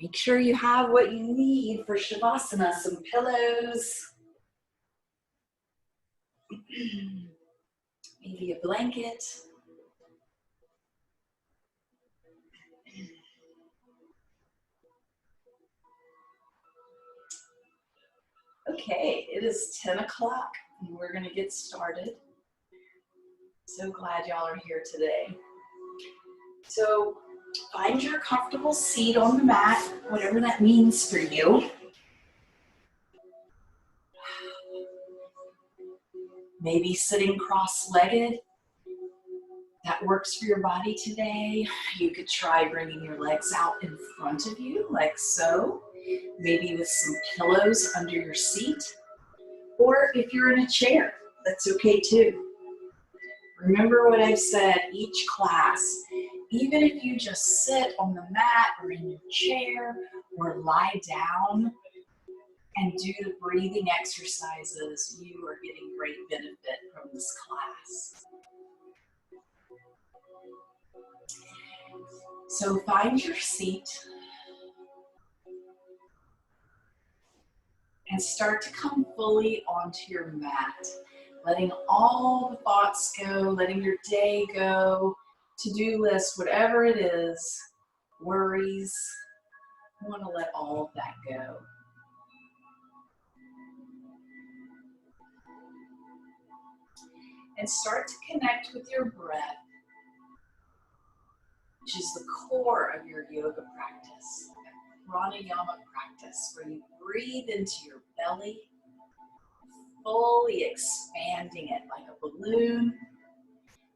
Make sure you have what you need for Shavasana, some pillows, maybe a blanket. Okay, it is 10 o'clock and we're gonna get started. So glad y'all are here today. So find your comfortable seat on the mat, whatever that means for you. Maybe sitting cross-legged. That works for your body today. You could try bringing your legs out in front of you, like so. Maybe with some pillows under your seat. Or if you're in a chair, that's okay too. Remember what I've said each class. Even if you just sit on the mat or in your chair or lie down and do the breathing exercises, you are getting great benefit from this class. So find your seat and start to come fully onto your mat, letting all the thoughts go, letting your day go, to-do list, whatever it is, worries. You want to let all of that go. And start to connect with your breath, which is the core of your yoga practice, pranayama practice, where you breathe into your belly, fully expanding it like a balloon.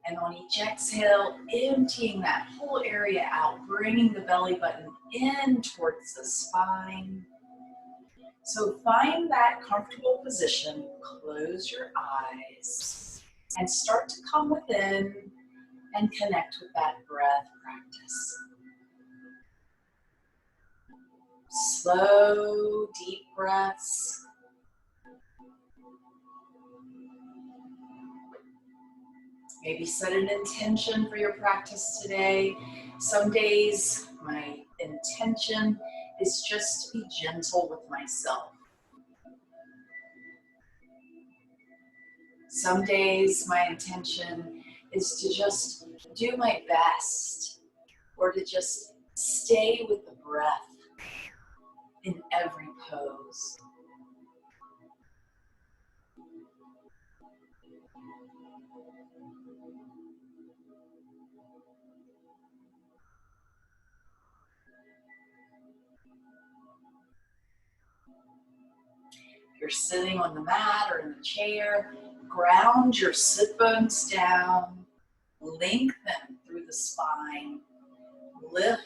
And on each exhale, emptying that whole area out, bringing the belly button in towards the spine. So find that comfortable position, close your eyes, and start to come within and connect with that breath practice. Slow, deep breaths. Maybe set an intention for your practice today. Some days my intention is just to be gentle with myself. Some days my intention is to just do my best or to just stay with the breath in every pose. If you're sitting on the mat or in the chair, ground your sit bones down, lengthen through the spine, lift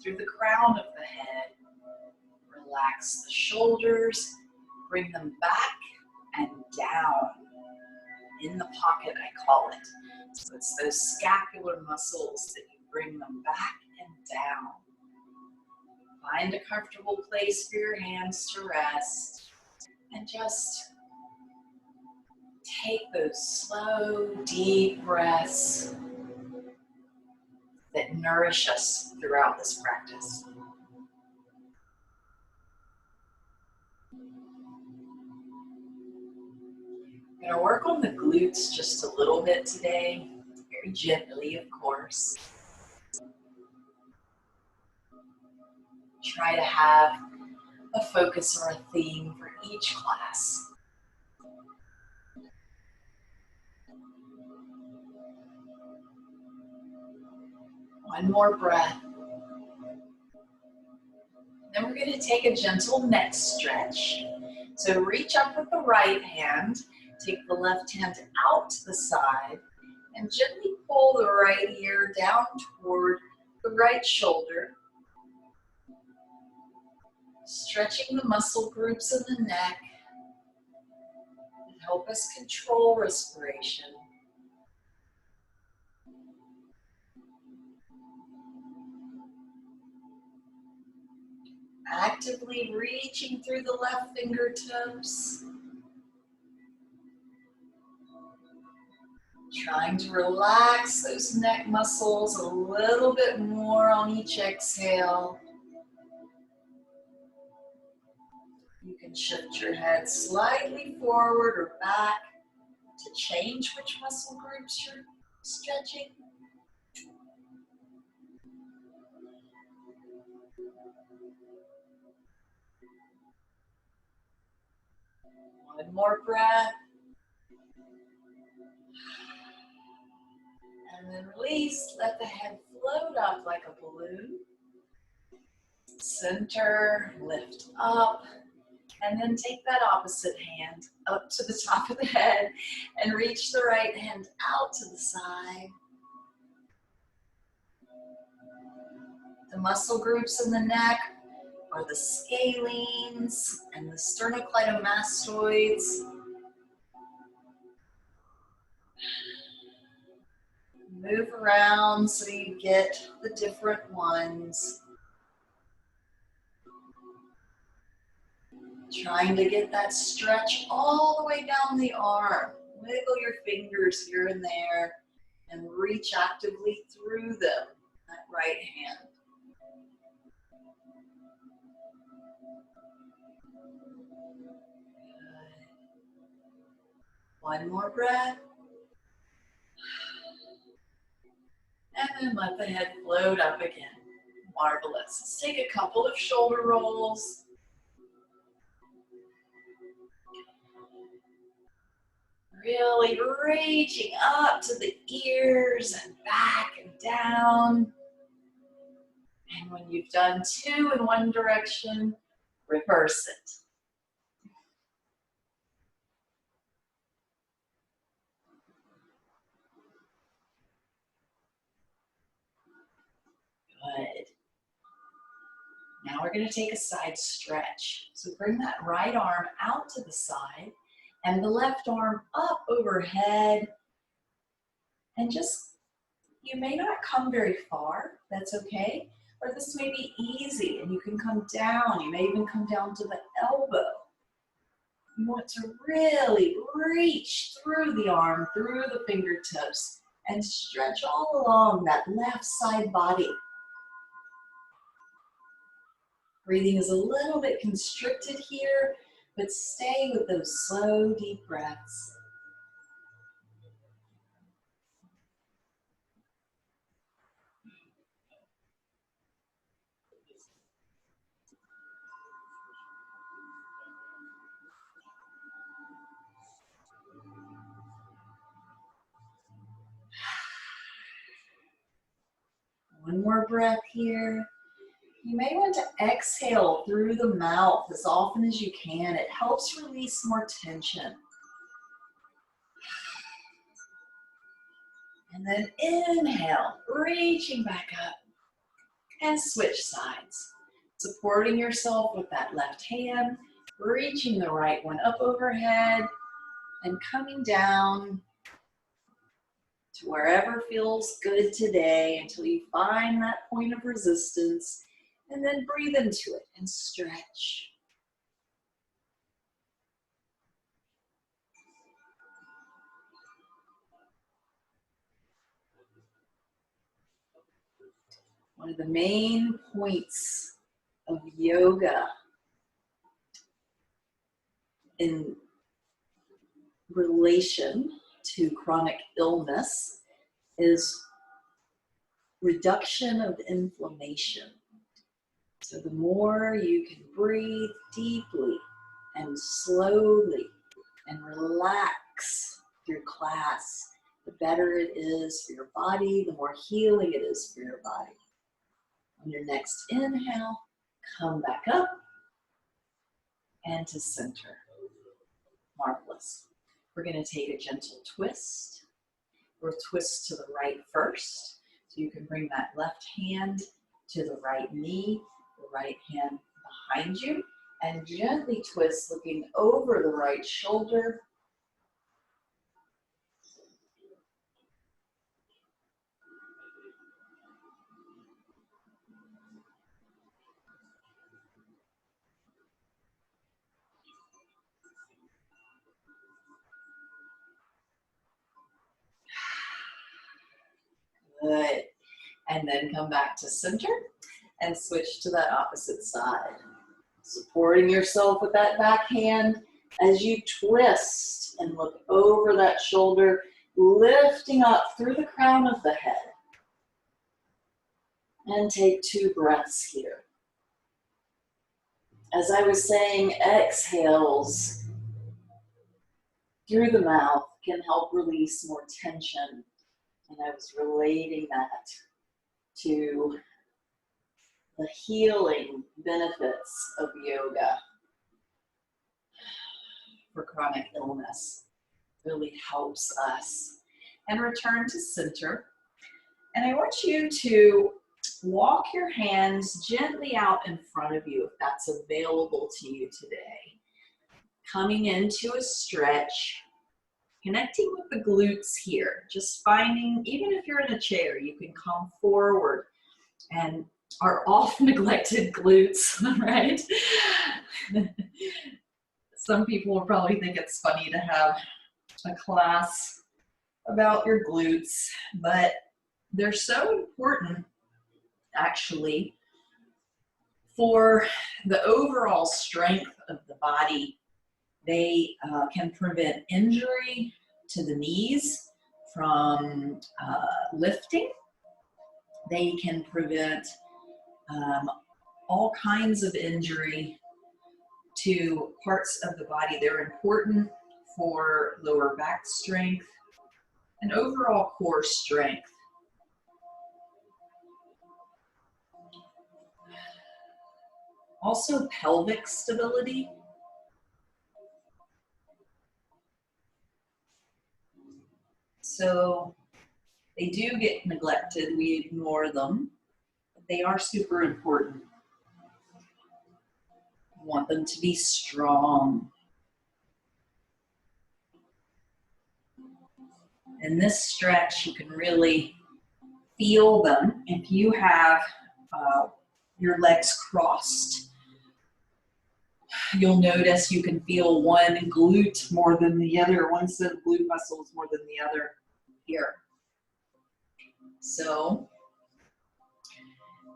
through the crown of the head, relax the shoulders, bring them back and down. In the pocket, I call it. So it's those scapular muscles that you bring them back and down. Find a comfortable place for your hands to rest and just take those slow, deep breaths that nourish us throughout this practice. I'm going to work on the glutes just a little bit today, very gently, of course. Try to have a focus or a theme for each class. One more breath. Then we're going to take a gentle neck stretch. So reach up with the right hand, take the left hand out to the side, and gently pull the right ear down toward the right shoulder. Stretching the muscle groups in the neck and help us control respiration. Actively reaching through the left fingertips. Trying to relax those neck muscles a little bit more on each exhale. You can shift your head slightly forward or back to change which muscle groups you're stretching. One more breath. And then release. Let the head float up like a balloon. Center, lift up. And then take that opposite hand up to the top of the head and reach the right hand out to the side. The muscle groups in the neck are the scalenes and the sternocleidomastoids. Move around so you get the different ones. Trying to get that stretch all the way down the arm. Wiggle your fingers here and there and reach actively through them, that right hand. Good. One more breath. And then let the head float up again. Marvelous. Let's take a couple of shoulder rolls. Really reaching up to the ears and back and down. And when you've done two in one direction, reverse it. Good. Now we're going to take a side stretch. So bring that right arm out to the side and the left arm up overhead. And just, you may not come very far, that's okay. Or this may be easy and you can come down. You may even come down to the elbow. You want to really reach through the arm, through the fingertips, and stretch all along that left side body. Breathing is a little bit constricted here, but stay with those slow, deep breaths. One more breath here. You may want to exhale through the mouth as often as you can. It helps release more tension. And then inhale, reaching back up, and switch sides. Supporting yourself with that left hand, reaching the right one up overhead, and coming down to wherever feels good today until you find that point of resistance, and then breathe into it and stretch. One of the main points of yoga in relation to chronic illness is reduction of inflammation. So the more you can breathe deeply and slowly and relax through class, the better it is for your body, the more healing it is for your body. On your next inhale, come back up and to center. Marvelous. We're going to take a gentle twist. We'll twist to the right first. So you can bring that left hand to the right knee, the right hand behind you, and gently twist looking over the right shoulder. Good. And then come back to center and switch to that opposite side. Supporting yourself with that back hand as you twist and look over that shoulder, lifting up through the crown of the head. And take 2 breaths here. As I was saying, exhales through the mouth can help release more tension. And I was relating that to the healing benefits of yoga for chronic illness. It really helps us. And return to center. And I want you to walk your hands gently out in front of you if that's available to you today. Coming into a stretch, connecting with the glutes here. Just finding, even if you're in a chair, you can come forward and our oft neglected glutes, right? Some people will probably think it's funny to have a class about your glutes, but they're so important actually for the overall strength of the body. They can prevent injury to the knees from lifting. They can prevent all kinds of injury to parts of the body. They're important for lower back strength and overall core strength. Also pelvic stability. So they do get neglected, we ignore them, but they are super important. We want them to be strong. In this stretch, you can really feel them if you have your legs crossed. You'll notice you can feel one glute more than the other, one set of glute muscles more than the other here. So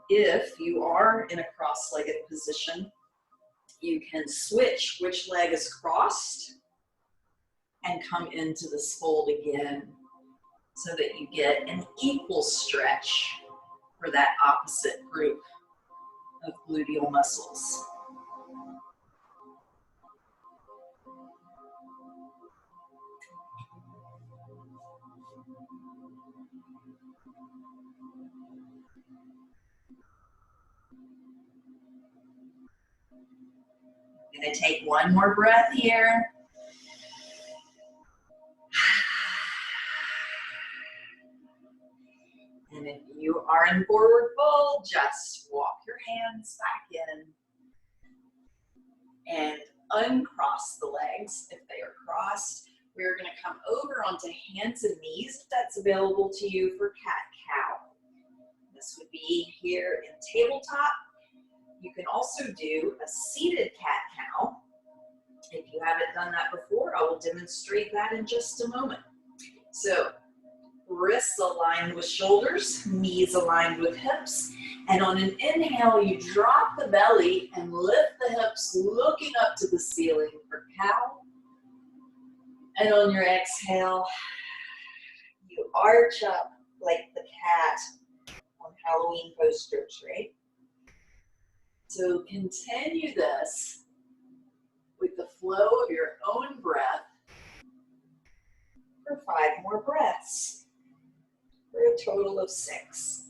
if you are in a cross-legged position, you can switch which leg is crossed and come into this fold again so that you get an equal stretch for that opposite group of gluteal muscles. I'm going to take one more breath here. And if you are in forward fold, just walk your hands back in and uncross the legs if they are crossed. We're going to come over onto hands and knees if that's available to you for cat-cow. This would be here in tabletop. You can also do a seated cat-cow. If you haven't done that before, I will demonstrate that in just a moment. So, wrists aligned with shoulders, knees aligned with hips, and on an inhale, you drop the belly and lift the hips, looking up to the ceiling for cow. And on your exhale, you arch up like the cat on Halloween posters, right? So continue this with the flow of your own breath for 5 more breaths, for a total of 6.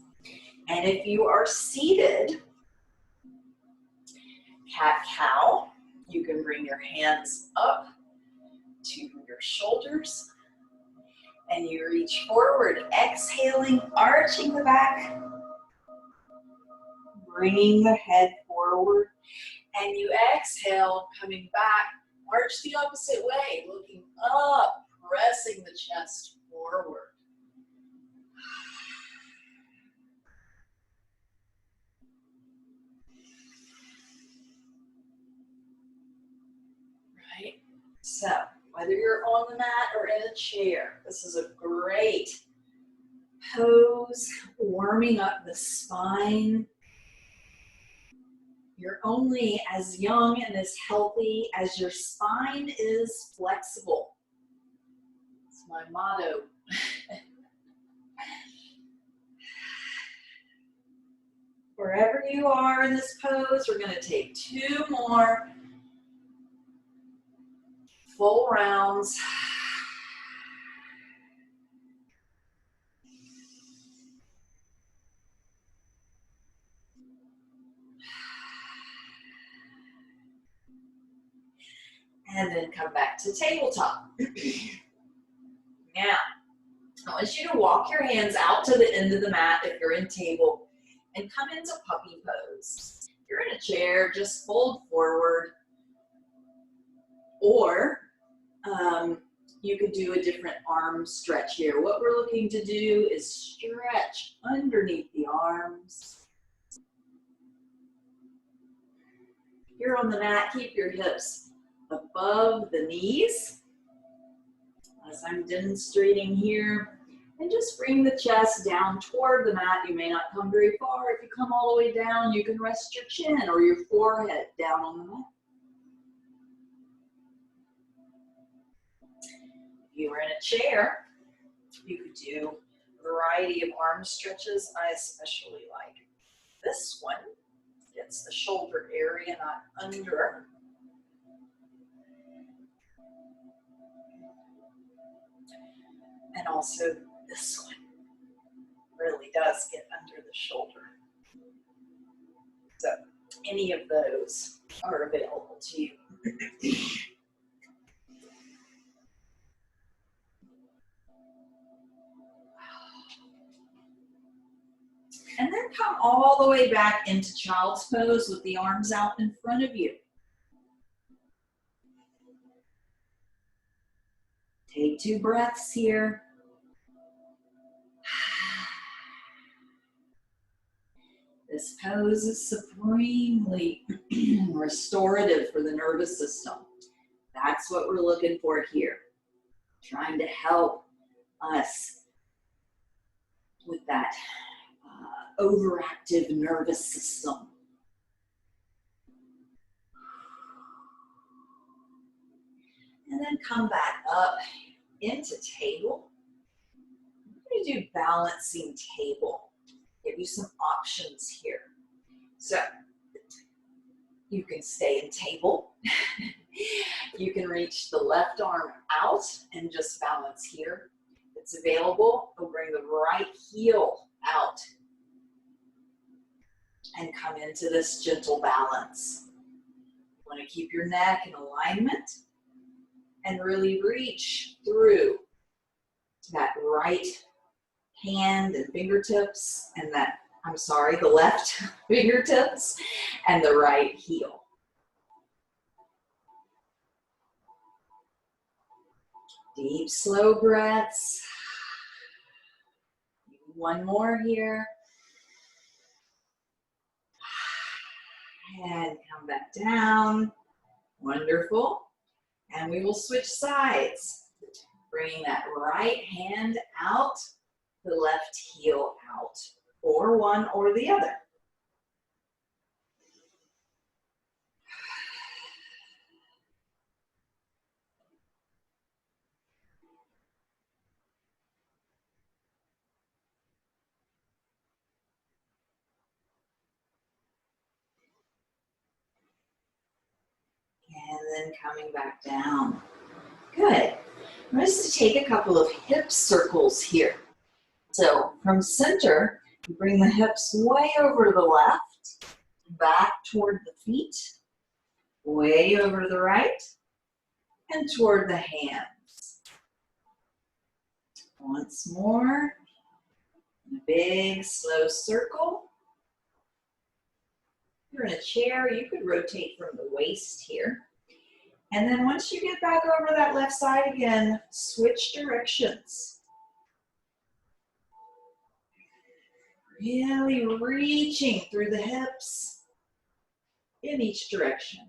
And if you are seated, cat-cow, you can bring your hands up to your shoulders and you reach forward, exhaling, arching the back, bringing the head forward, and you exhale, coming back, arch the opposite way, looking up, pressing the chest forward. Right? So, whether you're on the mat or in a chair, this is a great pose, warming up the spine. You're only as young and as healthy as your spine is flexible. It's my motto. Wherever you are in this pose, we're going to take 2 more full rounds. And then come back to tabletop. Now, I want you to walk your hands out to the end of the mat if you're in table and come into puppy pose. If you're in a chair, just fold forward, or you could do a different arm stretch here. What we're looking to do is stretch underneath the arms. If you're on the mat, keep your hips above the knees, as I'm demonstrating here. And just bring the chest down toward the mat. You may not come very far. If you come all the way down, you can rest your chin or your forehead down on the mat. If you were in a chair, you could do a variety of arm stretches. I especially like this one. Gets the shoulder area, not under. And also this one really does get under the shoulder. So any of those are available to you. And then come all the way back into child's pose with the arms out in front of you. Take 2 breaths here. This pose is supremely restorative for the nervous system. That's what we're looking for here. Trying to help us with that overactive nervous system. And then come back up into table. We're going to do balancing table. Give you some options here. So you can stay in table. You can reach the left arm out and just balance here. If it's available, we'll bring the right heel out and come into this gentle balance. You want to keep your neck in alignment and really reach through to that right hand and fingertips and the left fingertips and the right heel. Deep, slow breaths. One more here. And come back down. Wonderful. And we will switch sides. Bringing that right hand out, the left heel out, or one or the other. And then coming back down. Good. I'm just to take a couple of hip circles here. So from center, you bring the hips way over to the left, back toward the feet, way over to the right, and toward the hands. Once more, a big slow circle. If you're in a chair, you could rotate from the waist here. And then once you get back over that left side again, switch directions. Really reaching through the hips in each direction.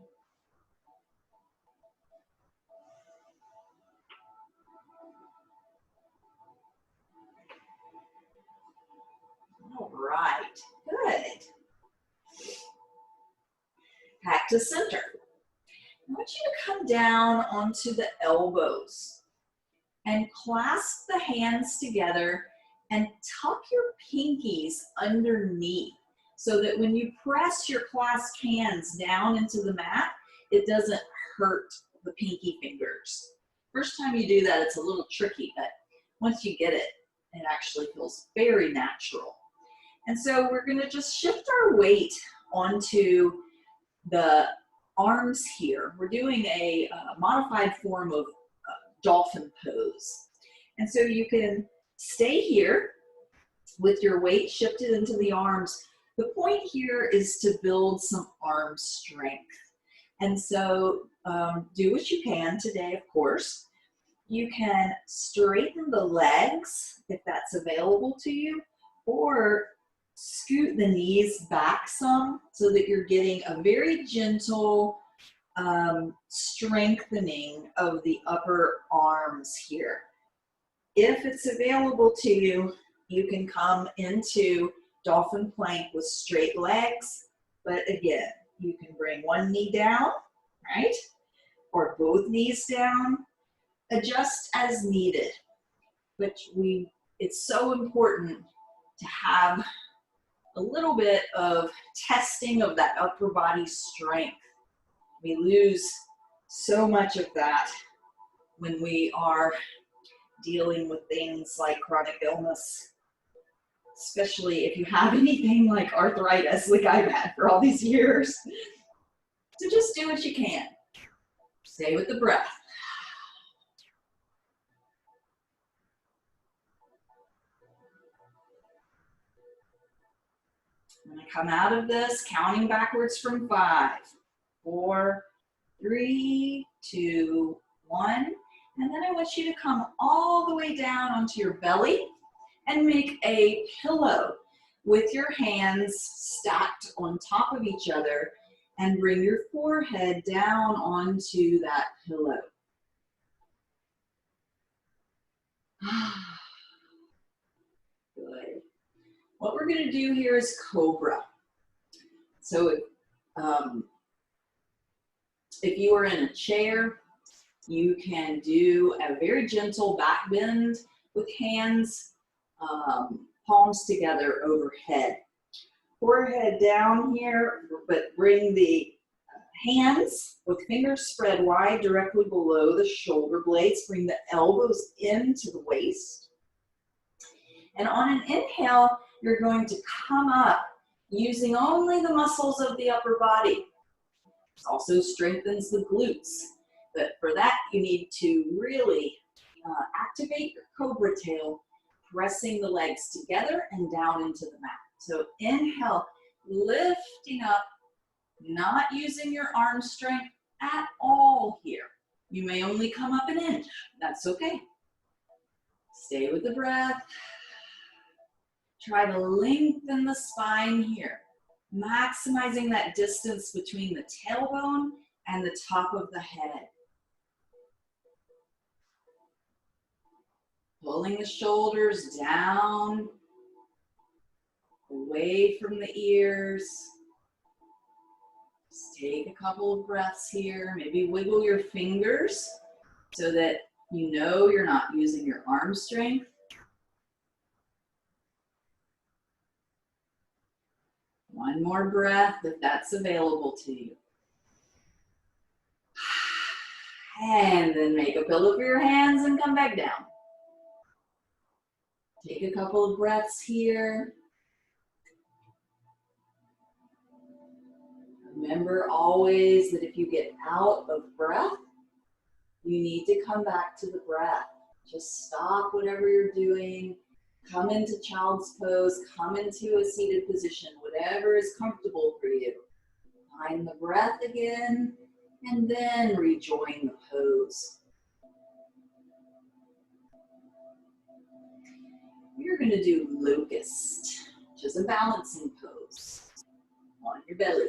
All right, good. to center. I want you to come down onto the elbows and clasp the hands together and tuck your pinkies underneath so that when you press your clasped hands down into the mat, it doesn't hurt the pinky fingers. First time you do that, it's a little tricky, but once you get it, it actually feels very natural. And so we're gonna just shift our weight onto the arms here. We're doing a modified form of dolphin pose. And so you can stay here with your weight shifted into the arms. The point here is to build some arm strength. And so do what you can today, of course. You can straighten the legs if that's available to you, or scoot the knees back some so that you're getting a very gentle strengthening of the upper arms here. If it's available to you, you can come into dolphin plank with straight legs, but again, you can bring one knee down, right? Or both knees down, adjust as needed. But it's so important to have a little bit of testing of that upper body strength. We lose so much of that when we are dealing with things like chronic illness, especially if you have anything like arthritis, like I've had for all these years. So just do what you can. Stay with the breath. I'm going to come out of this, counting backwards from 5, 4, 3, 2, 1. And then I want you to come all the way down onto your belly and make a pillow with your hands stacked on top of each other, and bring your forehead down onto that pillow. Good. What we're going to do here is cobra. So if you are in a chair, you can do a very gentle back bend with hands, palms together overhead. Forehead down here, but bring the hands with fingers spread wide directly below the shoulder blades. Bring the elbows into the waist. And on an inhale, you're going to come up using only the muscles of the upper body. It also strengthens the glutes. But for that, you need to really activate your cobra tail, pressing the legs together and down into the mat. So inhale, lifting up, not using your arm strength at all here. You may only come up an inch. That's okay. Stay with the breath. Try to lengthen the spine here, maximizing that distance between the tailbone and the top of the head. Pulling the shoulders down, away from the ears. Just take a couple of breaths here. Maybe wiggle your fingers so that you know you're not using your arm strength. One more breath if that's available to you. And then make a pillow for your hands and come back down. Take a couple of breaths here. Remember always that if you get out of breath, you need to come back to the breath. Just stop whatever you're doing. Come into child's pose, come into a seated position, whatever is comfortable for you. Find the breath again, and then rejoin the pose. You're going to do locust, which is a balancing pose on your belly.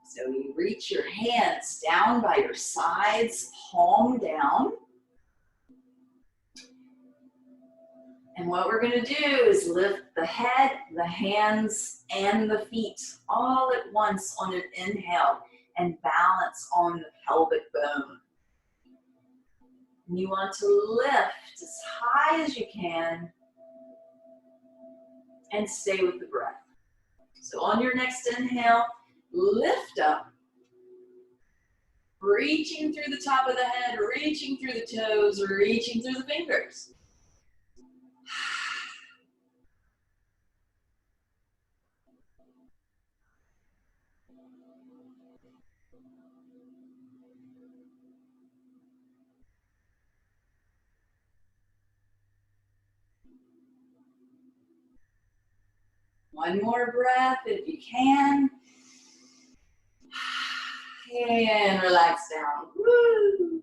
So you reach your hands down by your sides, palm down. And what we're going to do is lift the head, the hands, and the feet all at once on an inhale and balance on the pelvic bone. And you want to lift as high as you can and stay with the breath. So on your next inhale, lift up, reaching through the top of the head, reaching through the toes, reaching through the fingers. One more breath if you can. And relax down. Woo.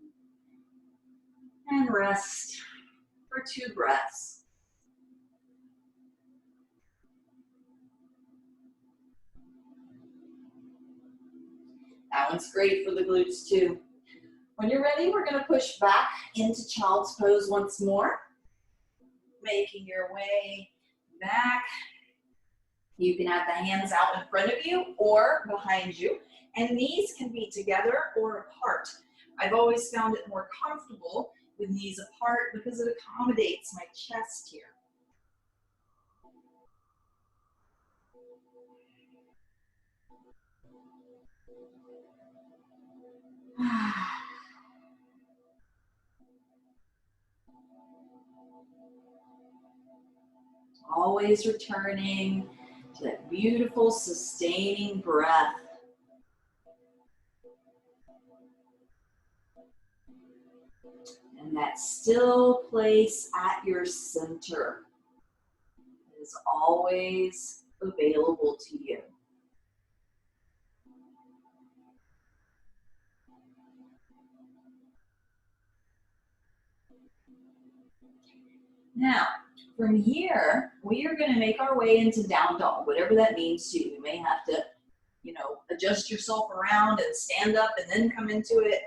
And rest for 2 breaths. That one's great for the glutes too. When you're ready, we're going to push back into child's pose once more. Making your way back. You can have the hands out in front of you or behind you. And knees can be together or apart. I've always found it more comfortable with knees apart because it accommodates my chest here. Always returning to that beautiful, sustaining breath. And that still place at your center is always available to you. Now, from here, we are going to make our way into down dog, whatever that means to you. You may have to, adjust yourself around and stand up and then come into it.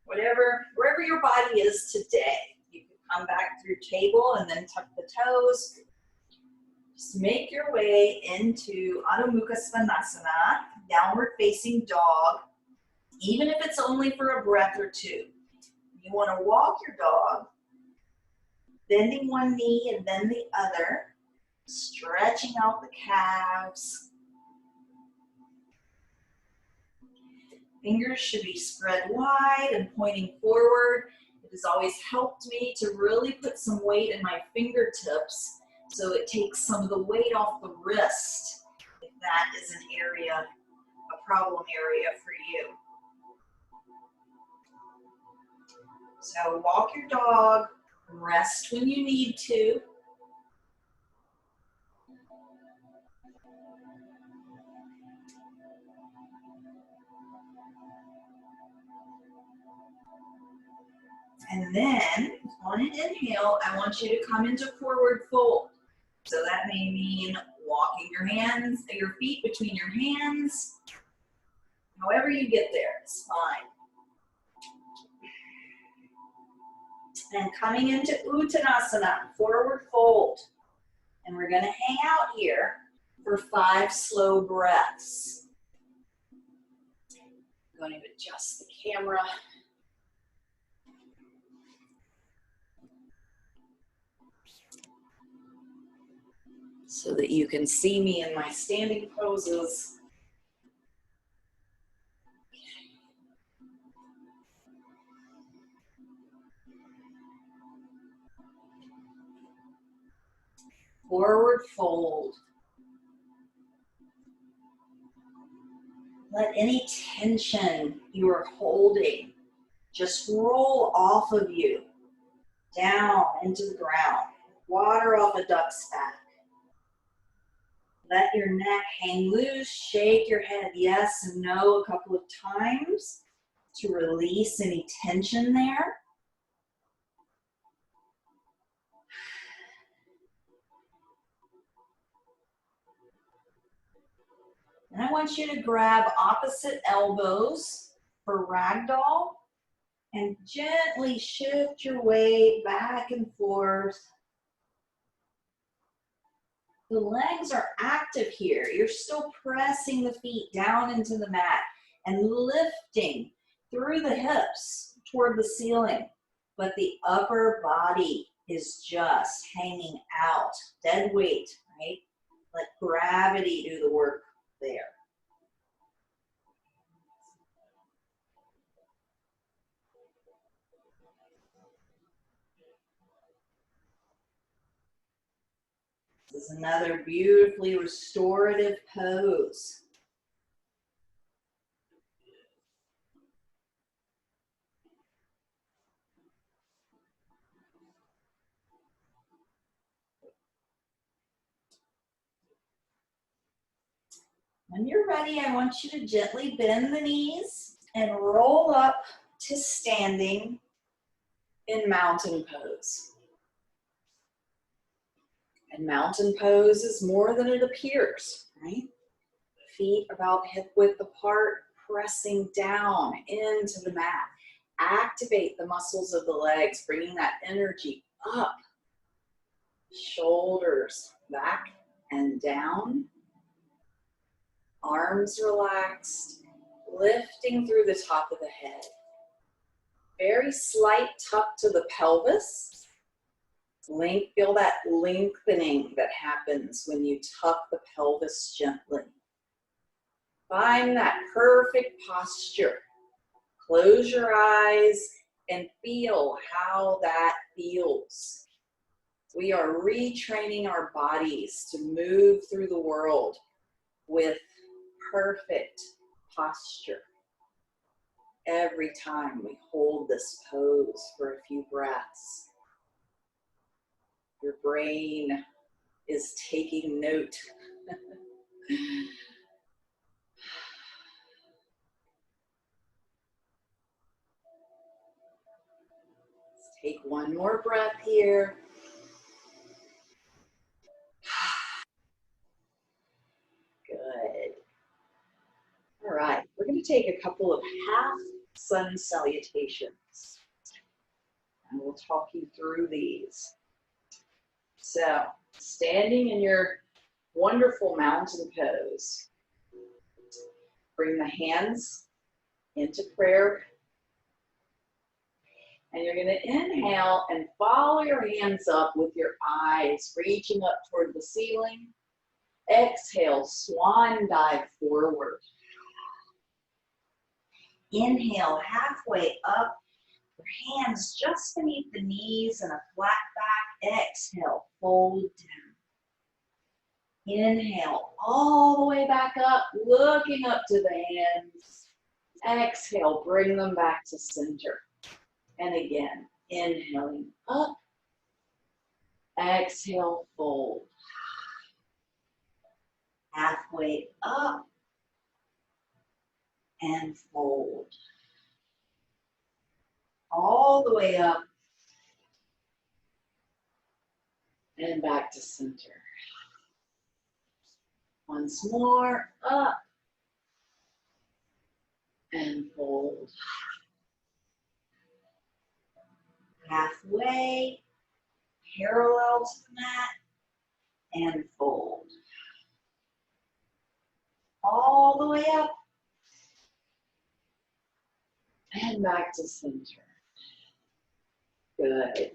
Wherever your body is today. You can come back through table and then tuck the toes. Just make your way into Adho Mukha Svanasana, downward facing dog, even if it's only for a breath or two. You want to walk your dog, bending one knee and then the other, stretching out the calves. Fingers should be spread wide and pointing forward. It has always helped me to really put some weight in my fingertips so it takes some of the weight off the wrist if that is a problem area for you. So walk your dog, rest when you need to. And then, on an inhale, I want you to come into forward fold. So that may mean walking your feet between your hands. However you get there is fine. And coming into Uttanasana, forward fold. And we're going to hang out here for 5 slow breaths. I'm going to adjust the camera. So that you can see me in my standing poses. Forward fold. Let any tension you are holding just roll off of you, down into the ground. Water off a duck's back. Let your neck hang loose, shake your head yes and no a couple of times to release any tension there. And I want you to grab opposite elbows for ragdoll and gently shift your weight back and forth. The legs are active here. You're still pressing the feet down into the mat and lifting through the hips toward the ceiling. But the upper body is just hanging out. Dead weight, right? Let gravity do the work there. This is another beautifully restorative pose. When you're ready, I want you to gently bend the knees and roll up to standing in mountain pose. And mountain pose is more than it appears, right? Feet about hip width apart, pressing down into the mat. Activate the muscles of the legs, bringing that energy up. Shoulders back and down. Arms relaxed, lifting through the top of the head. Very slight tuck to the pelvis. Feel that lengthening that happens when you tuck the pelvis gently. Find that perfect posture. Close your eyes and feel how that feels. We are retraining our bodies to move through the world with perfect posture. Every time we hold this pose for a few breaths, your brain is taking note. Let's take one more breath here. Good. All right, we're going to take a couple of half sun salutations, and we'll talk you through these. So, standing in your wonderful mountain pose, bring the hands into prayer, and you're going to inhale and follow your hands up with your eyes reaching up toward the ceiling. Exhale, swan dive forward. Inhale, halfway up, your hands just beneath the knees and a flat back. Exhale, fold down. Inhale, all the way back up, looking up to the hands. Exhale, bring them back to center. And again, inhaling up. Exhale, fold. Halfway up and fold. All the way up and back to center. Once more, up and fold. Halfway, parallel to the mat, and fold. All the way up and back to center. Good.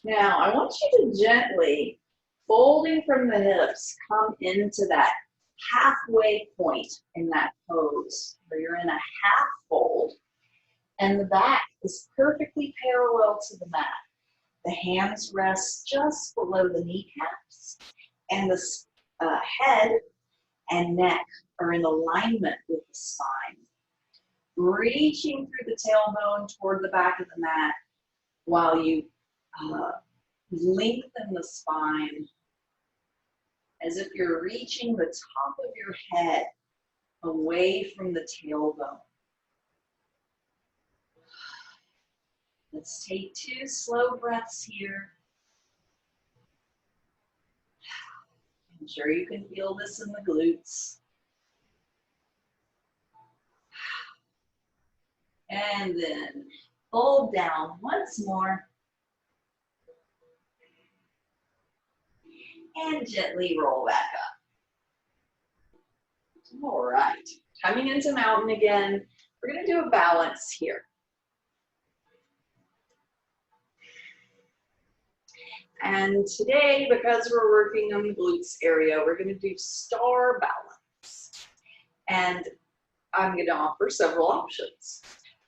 Now, I want you to gently, folding from the hips, come into that halfway point in that pose, where you're in a half fold, and the back is perfectly parallel to the mat. The hands rest just below the kneecaps, and the head and neck are in alignment with the spine. Reaching through the tailbone toward the back of the mat while you lengthen the spine as if you're reaching the top of your head away from the tailbone. Let's take 2 slow breaths here. I'm sure you can feel this in the glutes. And then fold down once more. And gently roll back up. All right, coming into mountain again. We're gonna do a balance here. And today, because we're working on the glutes area, we're gonna do star balance. And I'm gonna offer several options.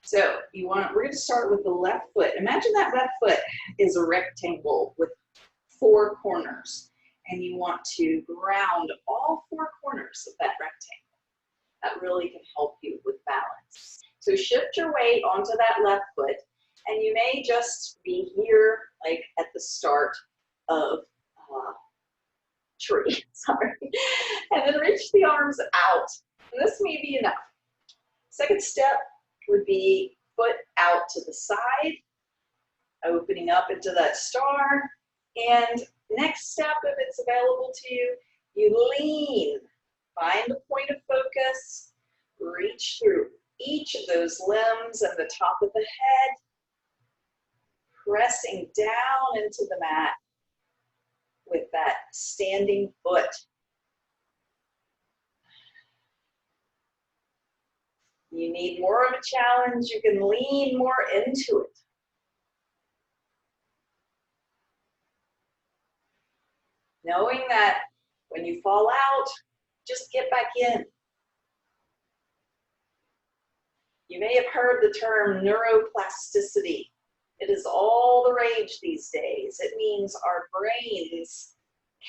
So we're gonna start with the left foot. Imagine that left foot is a rectangle with 4 corners, and you want to ground all 4 corners of that rectangle. That really can help you with balance. So shift your weight onto that left foot, and you may just be here, like at the start of tree, sorry. And then reach the arms out. And this may be enough. Second step would be foot out to the side, opening up into that star. And next step, if it's available to you, you lean. Find the point of focus, reach through each of those limbs and the top of the head, pressing down into the mat with that standing foot. You need more of a challenge, you can lean more into it. Knowing that when you fall out, just get back in. You may have heard the term neuroplasticity. It is all the rage these days. It means our brains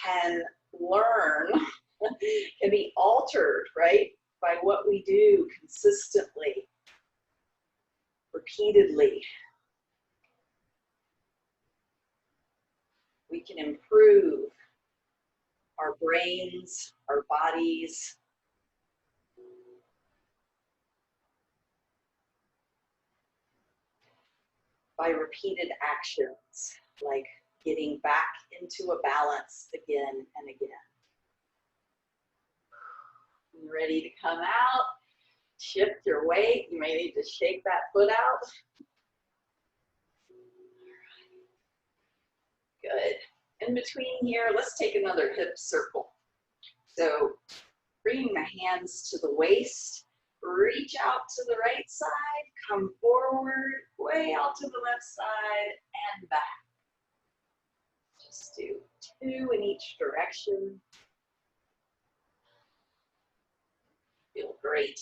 can learn, can be altered, right, by what we do consistently, repeatedly. We can improve our brains, our bodies, by repeated actions, like getting back into a balance again and again. When you're ready to come out, shift your weight. You may need to shake that foot out. Good. In between here, let's take another hip circle. So bringing the hands to the waist, reach out to the right side, come forward, way out to the left side, and back. Just do 2 in each direction. Feel great.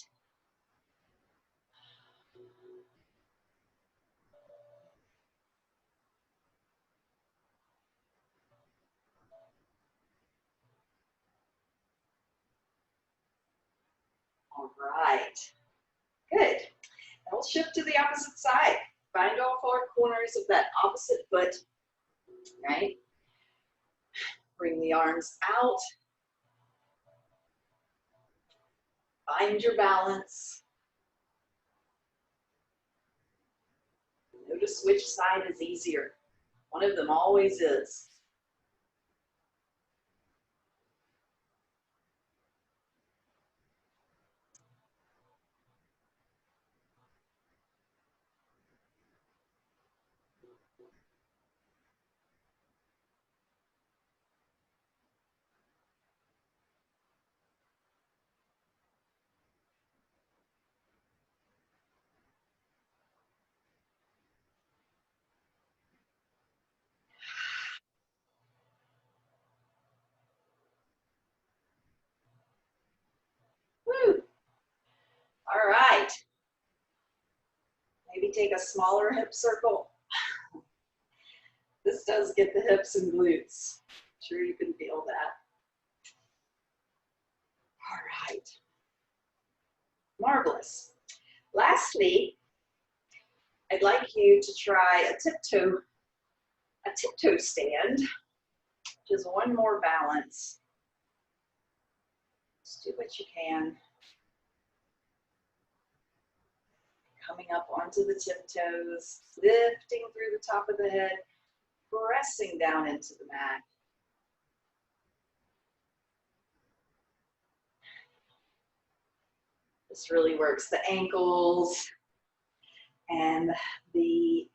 All right, good. Now we'll shift to the opposite side. Find all 4 corners of that opposite foot, right? Bring the arms out. Find your balance. Notice which side is easier. One of them always is. Woo. All right. Maybe take a smaller hip circle. This does get the hips and glutes. I'm sure you can feel that. All right. Marvelous. Lastly, I'd like you to try a tiptoe stand, which is one more balance. Just do what you can. Coming up onto the tiptoes, lifting through the top of the head, pressing down into the mat. This really works the ankles and the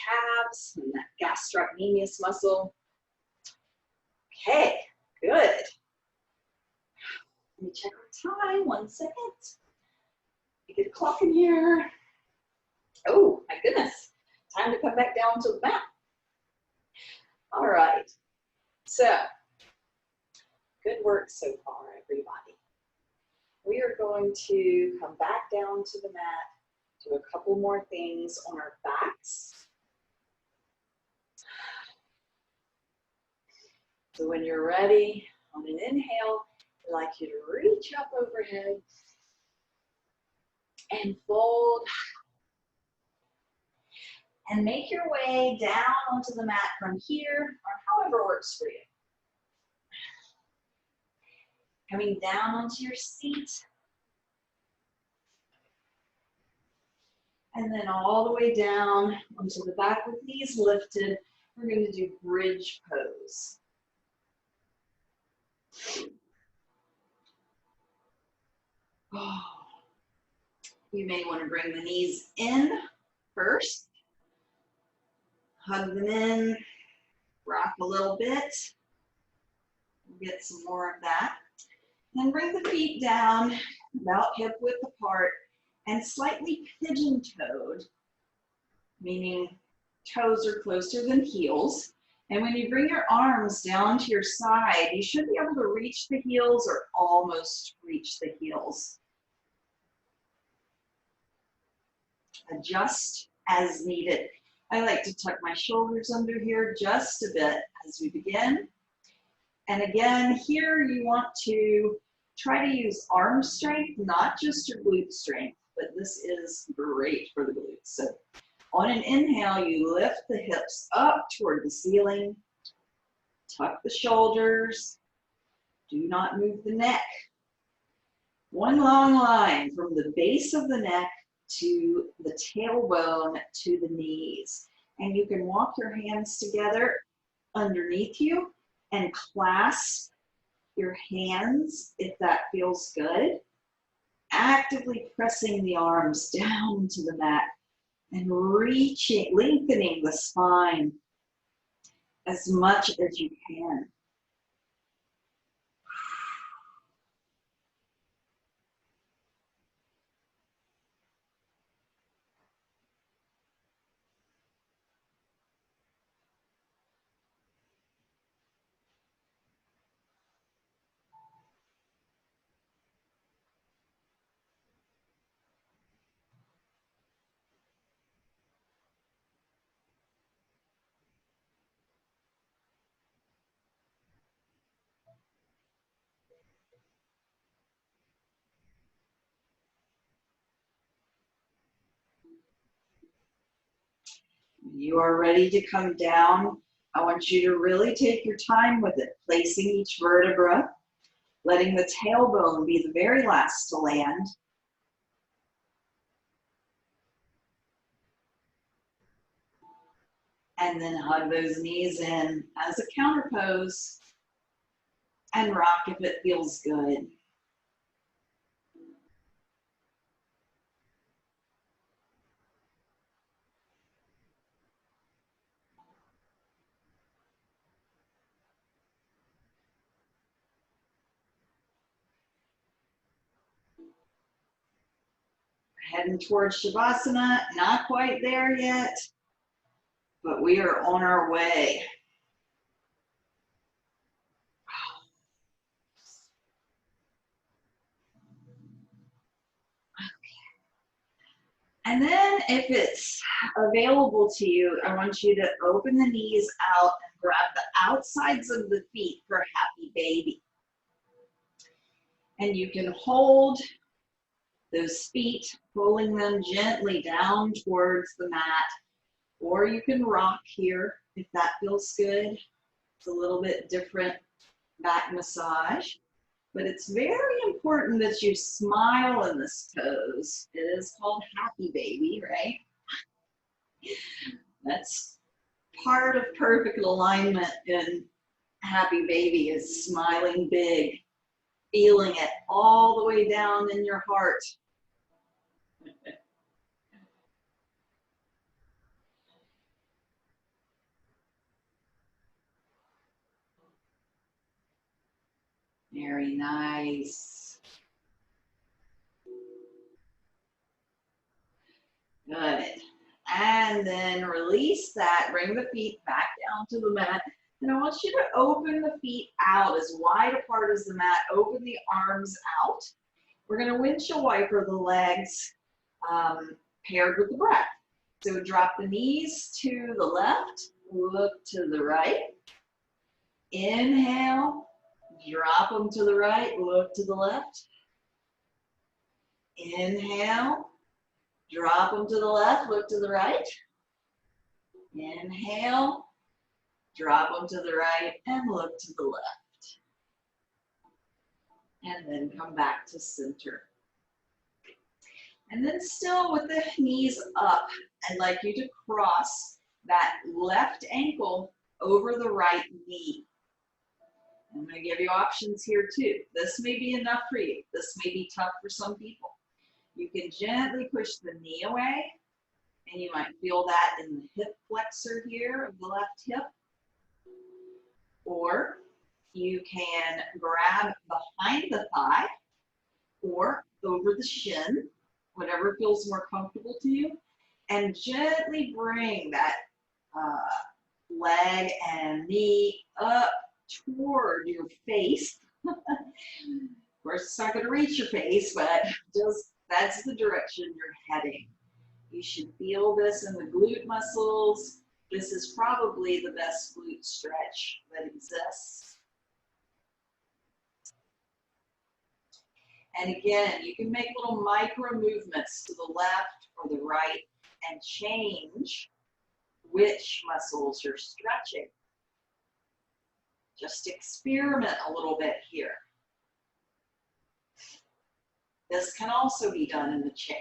calves and that gastrocnemius muscle. Okay, good. Let me check our time, 1 second. Get a clock in here. Oh, my goodness. Time to come back down to the mat. All right. So, good work so far, everybody. We are going to come back down to the mat, do a couple more things on our backs. So when you're ready, on an inhale, I'd like you to reach up overhead and fold. And make your way down onto the mat from here, or however works for you. Coming down onto your seat. And then all the way down onto the back with knees lifted. We're going to do bridge pose. Oh. You may want to bring the knees in first. Hug them in. Rock a little bit. Get some more of that. Then bring the feet down, about hip width apart, and slightly pigeon-toed, meaning toes are closer than heels. And when you bring your arms down to your side, you should be able to reach the heels or almost reach the heels. Adjust as needed. I like to tuck my shoulders under here just a bit as we begin. And again, here you want to try to use arm strength, not just your glute strength, but this is great for the glutes. So on an inhale, you lift the hips up toward the ceiling, tuck the shoulders, do not move the neck. One long line from the base of the neck to the tailbone to the knees. And you can walk your hands together underneath you and clasp your hands if that feels good. Actively pressing the arms down to the mat and reaching, lengthening the spine as much as you can. When you are ready to come down, I want you to really take your time with it, placing each vertebra, letting the tailbone be the very last to land. And then hug those knees in as a counter pose and rock if it feels good. Heading towards Shavasana, not quite there yet, but we are on our way. And then if it's available to you, I want you to open the knees out and grab the outsides of the feet for happy baby. And you can hold those feet, pulling them gently down towards the mat, or you can rock here if that feels good. It's a little bit different back massage, but it's very important that you smile in this pose. It is called happy baby, right? That's part of perfect alignment in happy baby is smiling big, feeling it all the way down in your heart. Very nice. Good. And then release that. Bring the feet back down to the mat. And I want you to open the feet out as wide apart as the mat. Open the arms out. We're going to windshield wiper the legs paired with the breath. So drop the knees to the left. Look to the right. Inhale. Drop them to the right. Look to the left. Inhale. Drop them to the left. Look to the right. Inhale. Drop them to the right and look to the left. And then come back to center. And then still with the knees up, I'd like you to cross that left ankle over the right knee. I'm going to give you options here too. This may be enough for you. This may be tough for some people. You can gently push the knee away, and you might feel that in the hip flexor here of the left hip. Or you can grab behind the thigh or over the shin, whatever feels more comfortable to you, and gently bring that leg and knee up toward your face. Of course, it's not going to reach your face, but just that's the direction you're heading. You should feel this in the glute muscles. This is probably the best glute stretch that exists. And again, you can make little micro movements to the left or the right and change which muscles you're stretching. Just experiment a little bit here. This can also be done in the chair.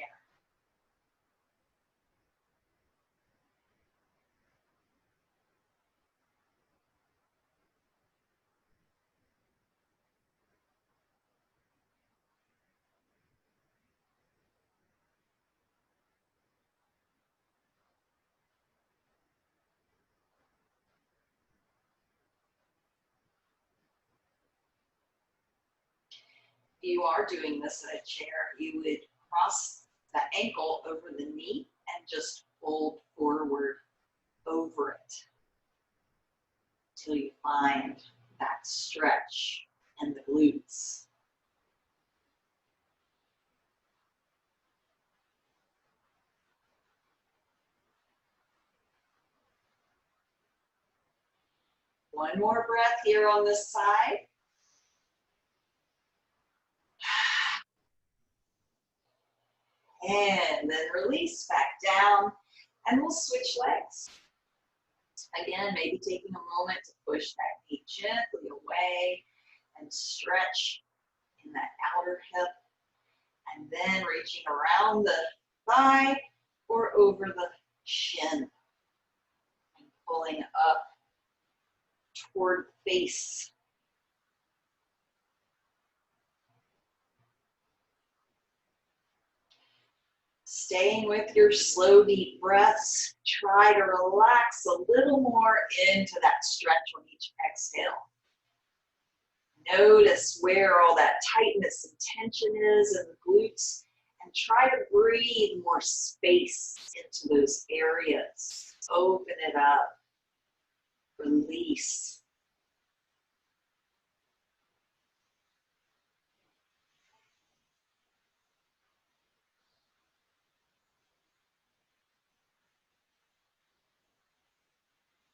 If you are doing this in a chair, you would cross the ankle over the knee and just fold forward over it till you find that stretch in the glutes. One more breath here on this side. And then release back down, and we'll switch legs. Again, maybe taking a moment to push that knee gently away and stretch in that outer hip, and then reaching around the thigh or over the shin and pulling up toward the face. Staying with your slow, deep breaths, try to relax a little more into that stretch on each exhale. Notice where all that tightness and tension is in the glutes, and try to breathe more space into those areas. Open it up. Release.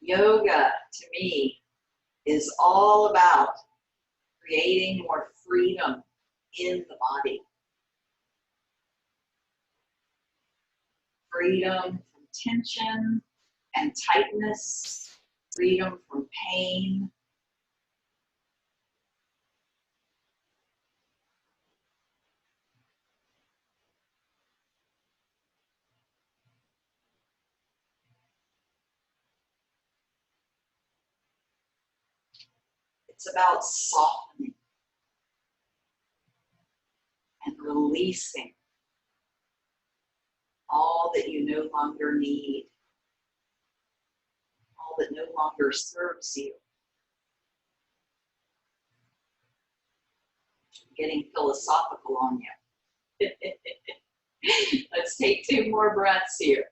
Yoga, to me, is all about creating more freedom in the body. Freedom from tension and tightness, freedom from pain. It's about softening and releasing all that you no longer need, all that no longer serves you. Getting philosophical on you. Let's take 2 more breaths here.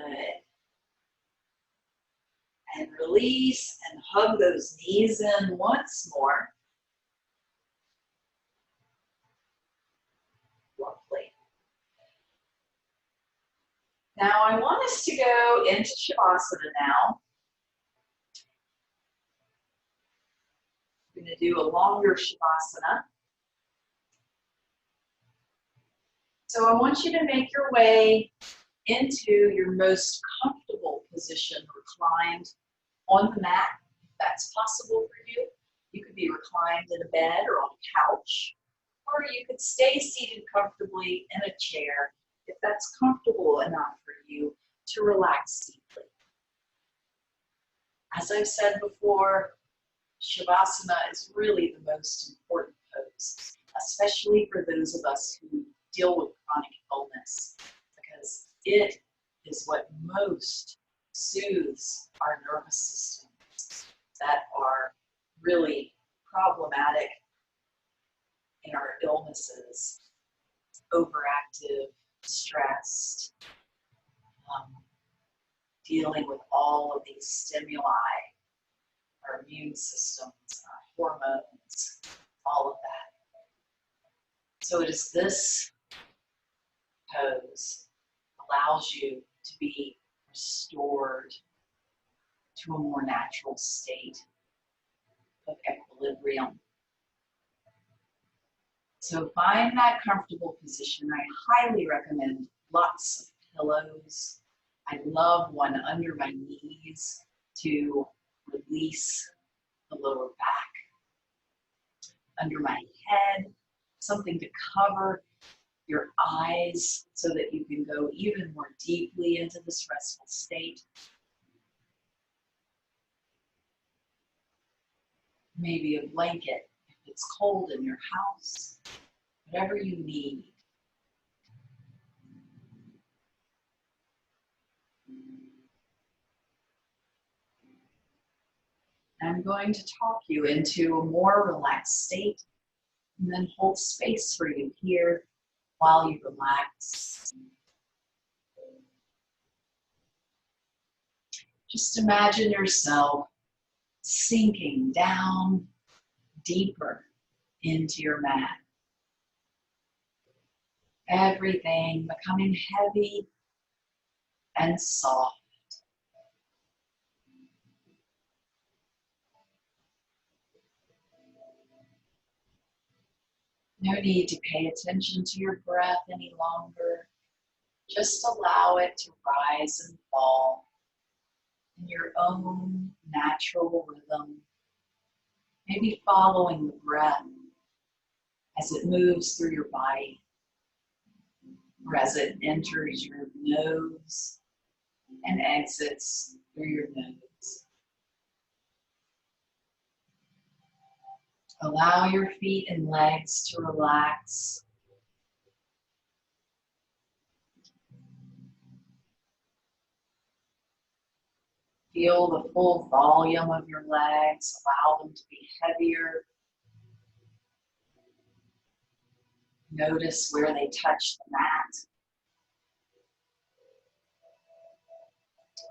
Good. And release and hug those knees in once more. Lovely. Now I want us to go into Shavasana now. We're going to do a longer Shavasana. So I want you to make your way into your most comfortable position, reclined on the mat, if that's possible for you. You could be reclined in a bed or on a couch, or you could stay seated comfortably in a chair if that's comfortable enough for you to relax deeply. As I've said before, Shavasana is really the most important pose, especially for those of us who deal with chronic illness, because it is what most soothes our nervous systems that are really problematic in our illnesses, overactive, stressed, dealing with all of these stimuli, our immune systems, our hormones, all of that. So it is this pose allows you to be restored to a more natural state of equilibrium. So find that comfortable position. I highly recommend lots of pillows. I love one under my knees to release the lower back. Under my head, something to cover your eyes so that you can go even more deeply into this restful state. Maybe a blanket if it's cold in your house, whatever you need. I'm going to talk you into a more relaxed state and then hold space for you here while you relax. Just imagine yourself sinking down deeper into your mat. Everything becoming heavy and soft. No need to pay attention to your breath any longer. Just allow it to rise and fall in your own natural rhythm. Maybe following the breath as it moves through your body, or as it enters your nose and exits through your nose. Allow your feet and legs to relax. Feel the full volume of your legs. Allow them to be heavier. Notice where they touch the mat.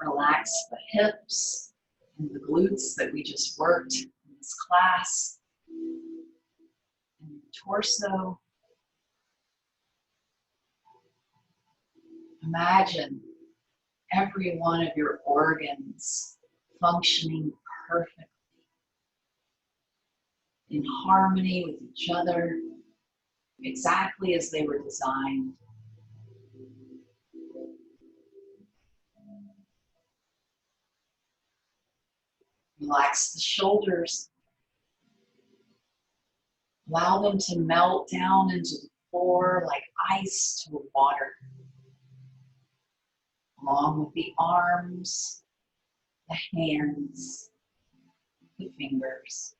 Relax the hips and the glutes that we just worked in this class. And your torso. Imagine every one of your organs functioning perfectly, in harmony with each other, exactly as they were designed. Relax the shoulders. Allow them to melt down into the floor like ice to water. Along with the arms, the hands, the fingers.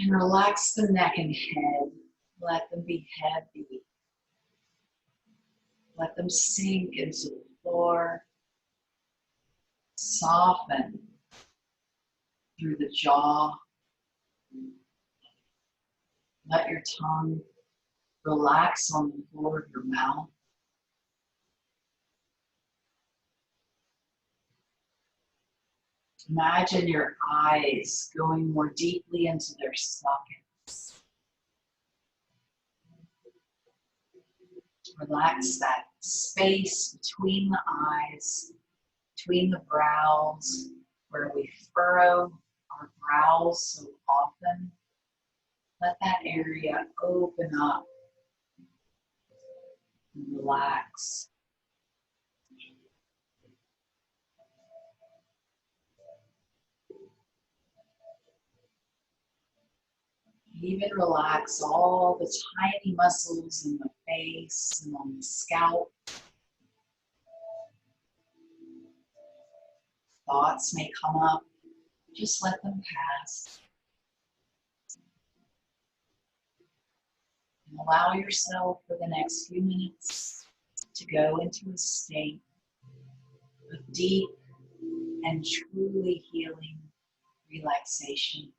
And relax the neck and head. Let them be heavy. Let them sink into the floor. Soften through the jaw. Let your tongue relax on the floor of your mouth. Imagine your eyes going more deeply into their sockets. Relax that space between the eyes, between the brows, where we furrow our brows so often. Let that area open up and relax. Even relax all the tiny muscles in the face and on the scalp. Thoughts may come up, just let them pass. And allow yourself for the next few minutes to go into a state of deep and truly healing relaxation.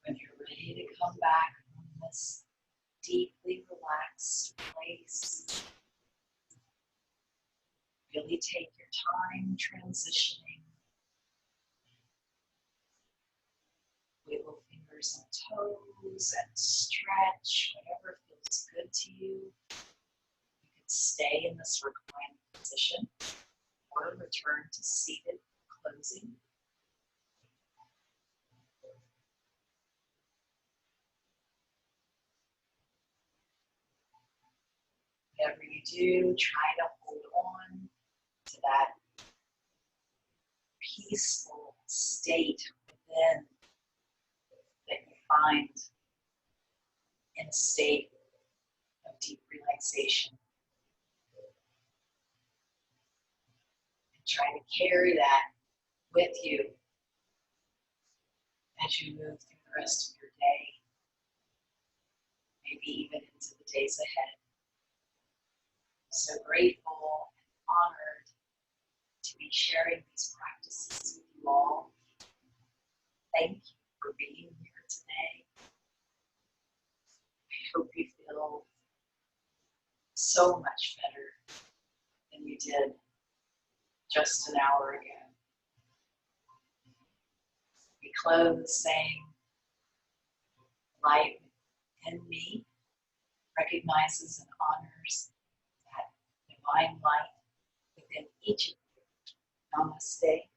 When you're ready to come back from this deeply relaxed place, really take your time transitioning. Wiggle fingers and toes and stretch, whatever feels good to you. You can stay in this reclined position or return to seated closing. Whatever you do, try to hold on to that peaceful state within that you find in a state of deep relaxation. And try to carry that with you as you move through the rest of your day, maybe even into the days ahead. So grateful and honored to be sharing these practices with you all. Thank you for being here today. I hope you feel so much better than you did just an hour ago. We close saying, light in me recognizes and honors that divine light within each of you. Namaste.